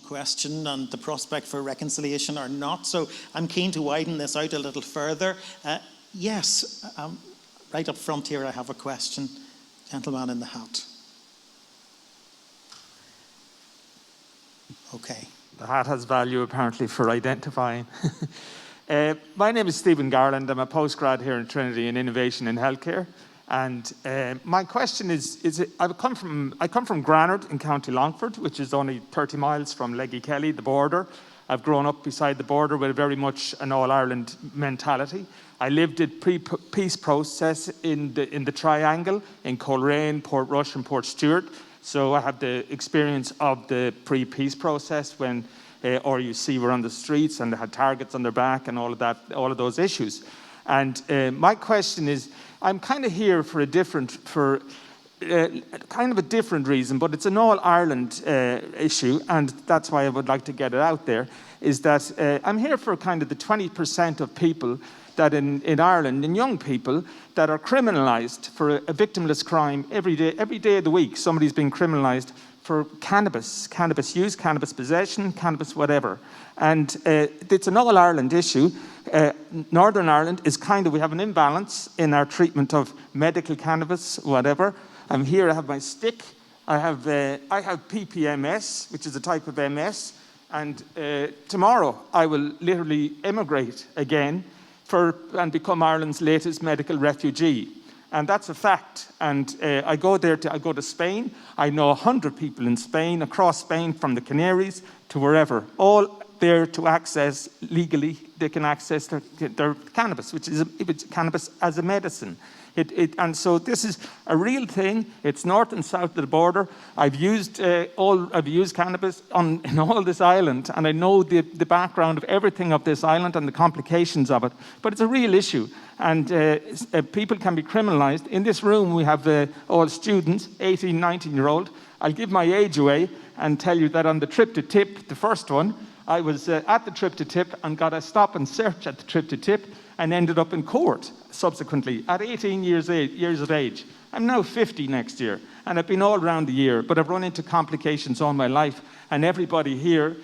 question and the prospect for reconciliation or not. So I'm keen to widen this out a little further. Yes, right up front here I have a question. Gentleman in the hat. Okay. The hat has value apparently for identifying. My name is Stephen Garland. I'm a postgrad here in Trinity in Innovation in Healthcare. And my question is I come from Granard in County Longford, which is only 30 miles from Leggy Kelly, the border. I've grown up beside the border with very much an All-Ireland mentality. I lived the pre-peace process in the Triangle, in Coleraine, Portrush and Portstewart. So I have the experience of the pre-peace process when RUC were on the streets and they had targets on their back and all of that, all of those issues. And my question is, I'm kind of here for kind of a different reason, but it's an all-Ireland issue, and that's why I would like to get it out there, is that I'm here for kind of the 20% of people that in Ireland, in young people, that are criminalised for a victimless crime every day of the week. Somebody's being criminalised for cannabis use, cannabis possession, cannabis whatever. And it's an all-Ireland issue. Northern Ireland is we have an imbalance in our treatment of medical cannabis, whatever. I'm here, I have my stick. I have PPMS, which is a type of MS. And tomorrow I will literally emigrate again and become Ireland's latest medical refugee. And that's a fact. And I go to Spain. I know 100 people in Spain, across Spain, from the Canaries to wherever, all there to access legally. They can access their cannabis, which is cannabis as a medicine. And so this is a real thing. It's north and south of the border. I've used cannabis in all this island, and I know the background of everything of this island and the complications of it. But it's a real issue, and people can be criminalised. In this room, we have all students, 18, 19-year-old. I'll give my age away and tell you that on the trip to TIP, the first one, I was at the trip to TIP and got a stop and search at the trip to TIP and ended up in court subsequently at 18 years of age. I'm now 50 next year, and I've been all around the year, but I've run into complications all my life, and everybody here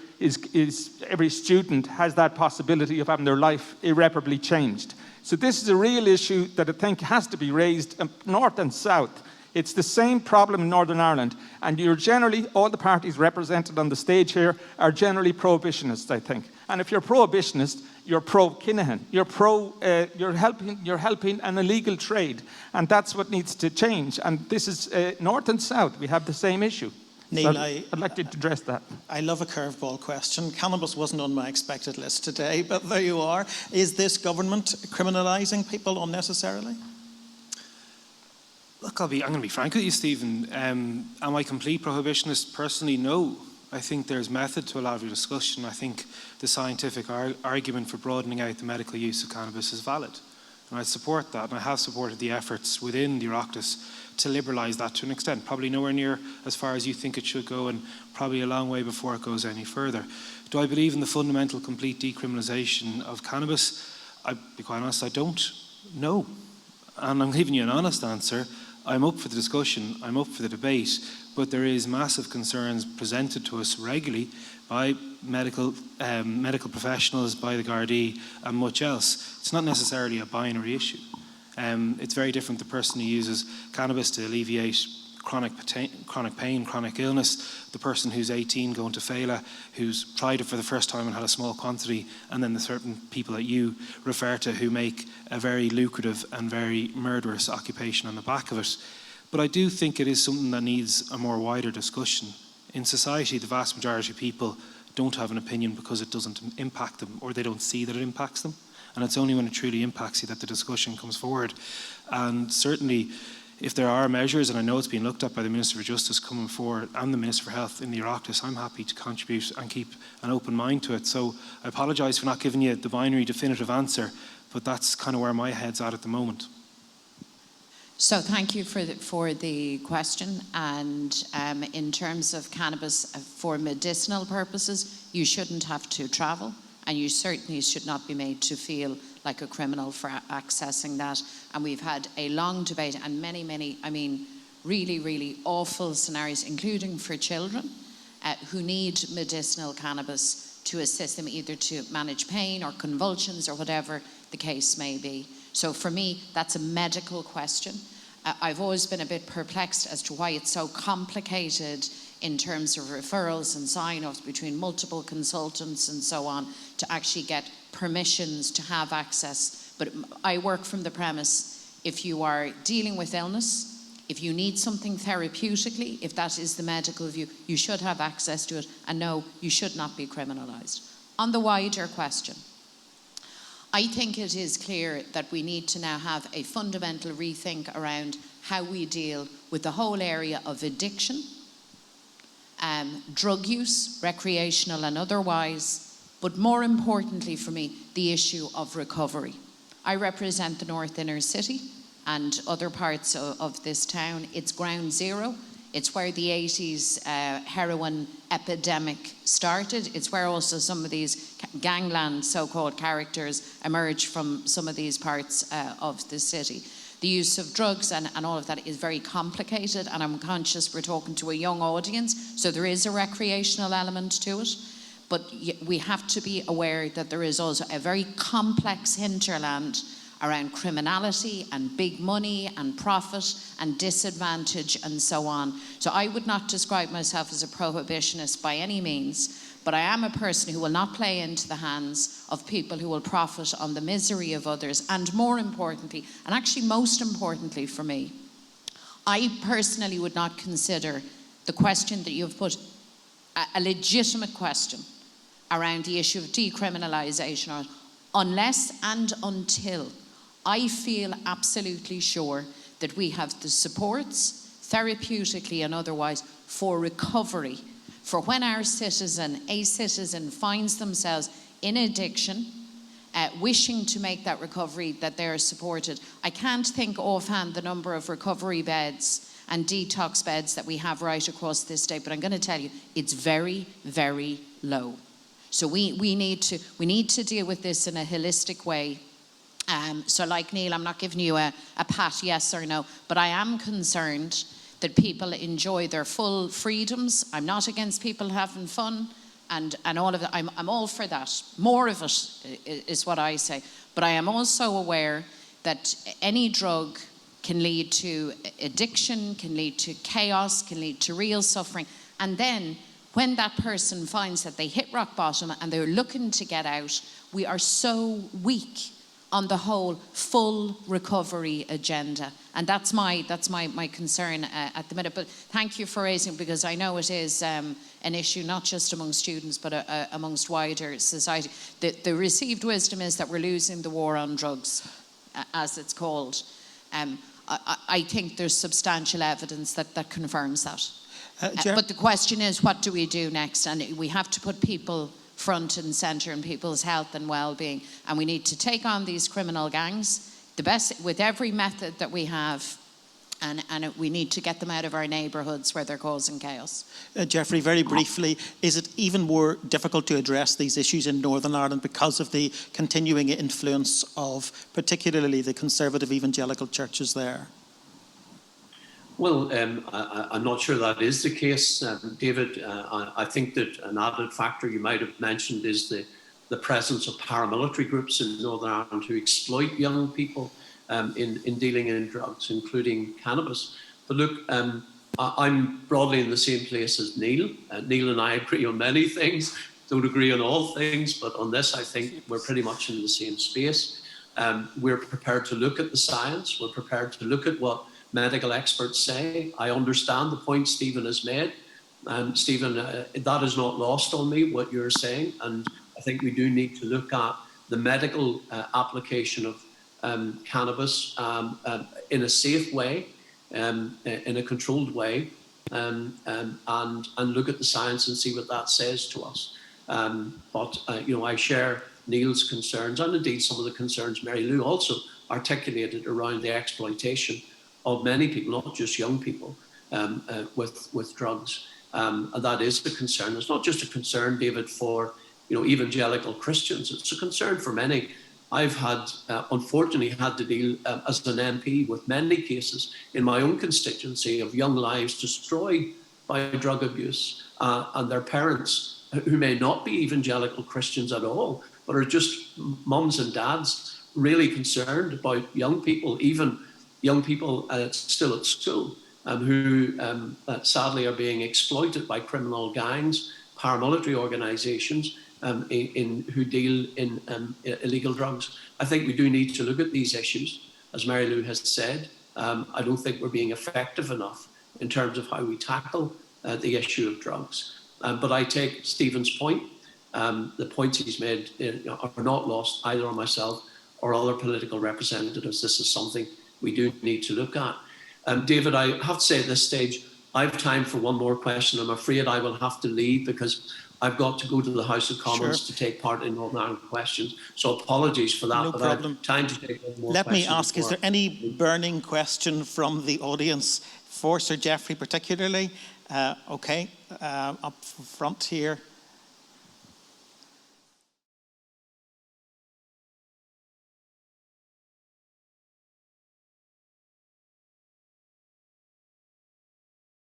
every student has that possibility of having their life irreparably changed. So this is a real issue that I think has to be raised north and south. It's the same problem in Northern Ireland, and you're generally, all the parties represented on the stage here are generally prohibitionists, I think. And if you're prohibitionist, you're pro-Kinahan. You're helping an illegal trade, and that's what needs to change. And this is north and south. We have the same issue. Neil, so I'd like to address that. I love a curveball question. Cannabis wasn't on my expected list today, but there you are. Is this government criminalising people unnecessarily? Look, I'm going to be frank with you, Stephen. Am I a complete prohibitionist? Personally, no. I think there's method to a lot of your discussion. I think the scientific argument for broadening out the medical use of cannabis is valid. And I support that, and I have supported the efforts within the Oireachtas to liberalise that to an extent. Probably nowhere near as far as you think it should go, and probably a long way before it goes any further. Do I believe in the fundamental complete decriminalisation of cannabis? I'll be quite honest, I don't know. And I'm giving you an honest answer. I'm up for the discussion, I'm up for the debate, but there is massive concerns presented to us regularly by medical professionals, by the Gardaí and much else. It's not necessarily a binary issue. It's very different the person who uses cannabis to alleviate chronic pain, chronic illness, the person who's 18 going to Fela, who's tried it for the first time and had a small quantity, and then the certain people that you refer to who make a very lucrative and very murderous occupation on the back of it. But I do think it is something that needs a more wider discussion. In society, the vast majority of people don't have an opinion because it doesn't impact them, or they don't see that it impacts them. And it's only when it truly impacts you that the discussion comes forward. And certainly, if there are measures, and I know it's been looked at by the Minister for Justice coming forward and the Minister for Health in the Oireachtas, I'm happy to contribute and keep an open mind to it. So I apologise for not giving you the binary definitive answer, but that's kind of where my head's at the moment. So thank you for the question. And in terms of cannabis for medicinal purposes, you shouldn't have to travel, and you certainly should not be made to feel like a criminal for accessing that. And we've had a long debate and many, I mean, really, really awful scenarios, including for children, who need medicinal cannabis to assist them either to manage pain or convulsions or whatever the case may be. So for me, that's a medical question. I've always been a bit perplexed as to why it's so complicated in terms of referrals and sign-offs between multiple consultants and so on to actually get permissions to have access. But I work from the premise, if you are dealing with illness, if you need something therapeutically, if that is the medical view, you should have access to it, and no, you should not be criminalised. On the wider question, I think it is clear that we need to now have a fundamental rethink around how we deal with the whole area of addiction, drug use, recreational and otherwise, but more importantly for me, the issue of recovery. I represent the North Inner City and other parts of this town. It's ground zero. It's where the 80s heroin epidemic started. It's where also some of these gangland so-called characters emerged from some of these parts of the city. The use of drugs and all of that is very complicated, and I'm conscious we're talking to a young audience, so there is a recreational element to it. But we have to be aware that there is also a very complex hinterland around criminality and big money and profit and disadvantage and so on. So I would not describe myself as a prohibitionist by any means, but I am a person who will not play into the hands of people who will profit on the misery of others. And more importantly, and actually most importantly for me, I personally would not consider the question that you've put a legitimate question around the issue of decriminalisation unless and until I feel absolutely sure that we have the supports, therapeutically and otherwise, for recovery. For when a citizen finds themselves in addiction, wishing to make that recovery, that they are supported. I can't think offhand the number of recovery beds and detox beds that we have right across this state, but I'm going to tell you, it's very, very low. So we need to deal with this in a holistic way. So like Neil, I'm not giving you a pat yes or no, but I am concerned that people enjoy their full freedoms. I'm not against people having fun and all of that. I'm all for that. More of it is what I say. But I am also aware that any drug can lead to addiction, can lead to chaos, can lead to real suffering. And then when that person finds that they hit rock bottom and they're looking to get out, we are so weak on the whole full recovery agenda. And that's my concern at the minute. But thank you for raising it, because I know it is an issue not just among students, but amongst wider society. The received wisdom is that we're losing the war on drugs, as it's called. I think there's substantial evidence that confirms that. But the question is, what do we do next? And we have to put people front and centre in people's health and well-being, and we need to take on these criminal gangs the best with every method that we have, and we need to get them out of our neighbourhoods where they're causing chaos. Jeffrey, very briefly, is it even more difficult to address these issues in Northern Ireland because of the continuing influence of particularly the conservative evangelical churches there? Well, I'm not sure that is the case, David. I think that an added factor you might have mentioned is the presence of paramilitary groups in Northern Ireland who exploit young people in dealing in drugs, including cannabis. But look, I'm broadly in the same place as Neil. Neil and I agree on many things, don't agree on all things, but on this I think we're pretty much in the same space. We're prepared to look at the science, we're prepared to look at what medical experts say. I understand the point Stephen has made. Stephen, that is not lost on me, what you're saying. And I think we do need to look at the medical application of cannabis in a safe way, in a controlled way, and look at the science and see what that says to us. But I share Neil's concerns, and indeed some of the concerns Mary Lou also articulated around the exploitation of many people, not just young people, with drugs. And that is a concern. It's not just a concern, David, for evangelical Christians. It's a concern for many. I've unfortunately had to deal as an MP with many cases in my own constituency of young lives destroyed by drug abuse, and their parents, who may not be evangelical Christians at all, but are just mums and dads really concerned about young people, even young people still at school, who sadly are being exploited by criminal gangs, paramilitary organisations who deal in illegal drugs. I think we do need to look at these issues, as Mary Lou has said. I don't think we're being effective enough in terms of how we tackle the issue of drugs. But I take Stephen's point. The points he's made are not lost either on myself or other political representatives. This is something we do need to look at. David, I have to say at this stage, I have time for one more question. I'm afraid I will have to leave because I've got to go to the House of Commons to take part in Northern Ireland questions. So apologies for that, No but problem. I have time to take one more Let question. me ask, is there any burning question from the audience for Sir Geoffrey particularly? Okay, up front here.